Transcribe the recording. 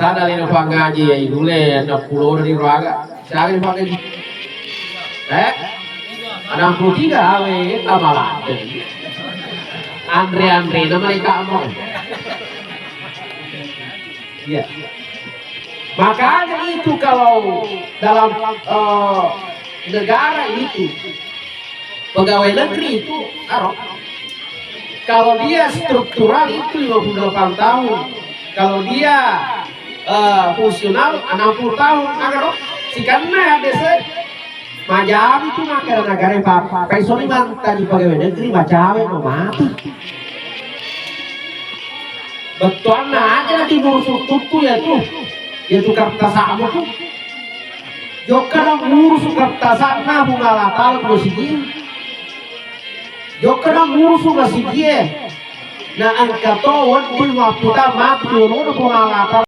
sana lino pangaji ya idule 60 dari raga. Siapa yang pangaji? 63 awe tamalan. Andre namanya kamu. Ya. Makanya itu kalau dalam negara itu pegawai negeri itu kalau dia struktural itu 58 tahun, kalau dia fungsional 60 tahun. Agar si karena ada macam itu negara apa pensiun tadi pegawai negeri macam mau mati. Betul aja nanti ngurus tutu ya tuh. Ya tukar tasamu tuh. Jokana ngurus tukar tasana bunga latal ko sige. Jokana ngurus nga sige. Na ang katawan di maputa matulong bunga latal.